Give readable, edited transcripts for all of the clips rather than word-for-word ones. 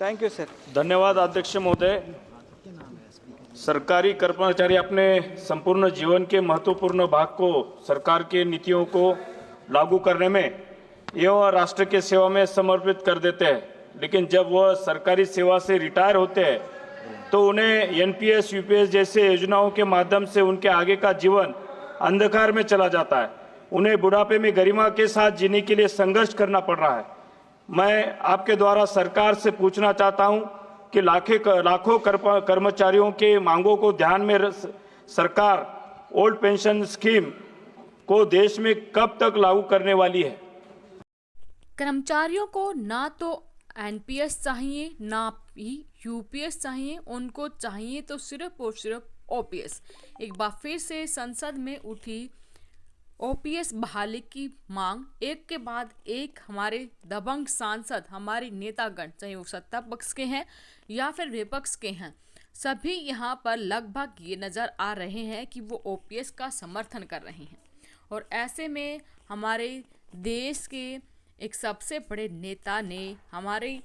Thank you sir. धन्यवाद अध्यक्ष महोदय। सरकारी कर्मचारी अपने संपूर्ण जीवन के महत्वपूर्ण भाग को सरकार के नीतियों को लागू करने में एवं राष्ट्र के सेवा में समर्पित कर देते हैं, लेकिन जब वह सरकारी सेवा से रिटायर होते हैं तो उन्हें एनपीएस यूपीएस जैसे योजनाओं के माध्यम से उनके आगे का जीवन अंधकार में चला जाता है। उन्हें बुढ़ापे में गरिमा के साथ जीने के लिए संघर्ष करना पड़ रहा है। मैं आपके द्वारा सरकार से पूछना चाहता हूं कि लाखों कर्मचारियों के मांगों को ध्यान में सरकार ओल्ड पेंशन स्कीम को देश में कब तक लागू करने वाली है? कर्मचारियों को ना तो एनपीएस चाहिए ना ही यूपीएस चाहिए, उनको चाहिए तो सिर्फ और सिर्फ ओपीएस। एक बार फिर से संसद में उठी ओपीएस बहाली की मांग। एक के बाद एक हमारे दबंग सांसद, हमारे नेतागण, चाहे वो सत्ता पक्ष के हैं या फिर विपक्ष के हैं, सभी यहाँ पर लगभग ये नज़र आ रहे हैं कि वो ओपीएस का समर्थन कर रहे हैं। और ऐसे में हमारे देश के एक सबसे बड़े नेता ने हमारे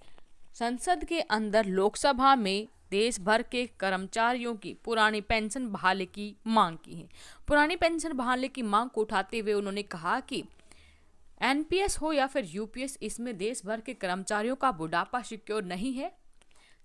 संसद के अंदर लोकसभा में देश भर के कर्मचारियों की पुरानी पेंशन बहाली की मांग की है। पुरानी पेंशन बहाली की मांग को उठाते हुए उन्होंने कहा कि एनपीएस हो या फिर यूपीएस, इसमें देश भर के कर्मचारियों का बुढ़ापा सिक्योर नहीं है।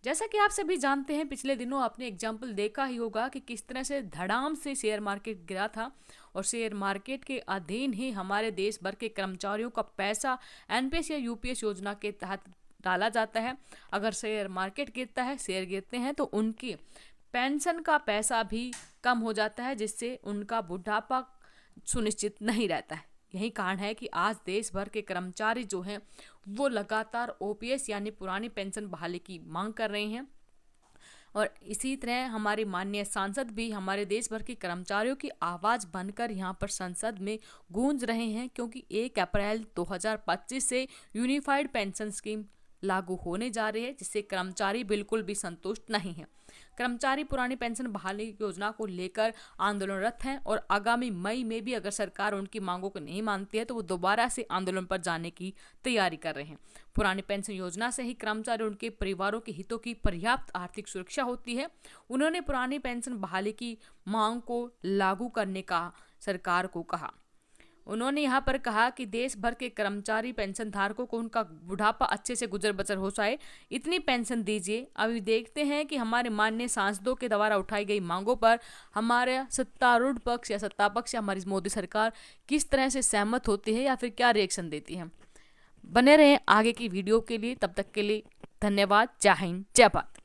जैसा कि आप सभी जानते हैं, पिछले दिनों आपने एग्जाम्पल देखा ही होगा कि किस तरह से धड़ाम से शेयर मार्केट गिरा था और शेयर मार्केट के अधीन ही हमारे देश भर के कर्मचारियों का पैसा एनपीएस या यूपीएस योजना के तहत डाला जाता है। अगर शेयर मार्केट गिरता है, शेयर गिरते हैं, तो उनकी पेंशन का पैसा भी कम हो जाता है, जिससे उनका बुढ़ापा सुनिश्चित नहीं रहता है। यही कारण है कि आज देश भर के कर्मचारी जो हैं वो लगातार ओपीएस यानी पुरानी पेंशन बहाली की मांग कर रहे हैं। और इसी तरह हमारे माननीय सांसद भी हमारे देश भर के कर्मचारियों की आवाज़ बनकर यहाँ पर संसद में गूंज रहे हैं, क्योंकि 1 अप्रैल 2025 से यूनिफाइड पेंशन स्कीम लागू होने जा रही है, जिससे कर्मचारी बिल्कुल भी संतुष्ट नहीं है। कर्मचारी पुरानी पेंशन बहाली योजना को लेकर आंदोलनरत हैं और आगामी मई में भी अगर सरकार उनकी मांगों को नहीं मानती है तो वो दोबारा से आंदोलन पर जाने की तैयारी कर रहे हैं। पुरानी पेंशन योजना से ही कर्मचारी और उनके परिवारों के हितों की पर्याप्त आर्थिक सुरक्षा होती है। उन्होंने पुरानी पेंशन बहाली की मांग को लागू करने का सरकार को कहा। उन्होंने यहाँ पर कहा कि देश भर के कर्मचारी पेंशन धारकों को उनका बुढ़ापा अच्छे से गुजर बसर हो जाए, इतनी पेंशन दीजिए। अभी देखते हैं कि हमारे माननीय सांसदों के द्वारा उठाई गई मांगों पर हमारे सत्तारूढ़ पक्ष या सत्ता पक्ष या हमारी मोदी सरकार किस तरह से सहमत होती है या फिर क्या रिएक्शन देती है। बने रहें आगे की वीडियो के लिए। तब तक के लिए धन्यवाद। जय हिंद, जय भारत।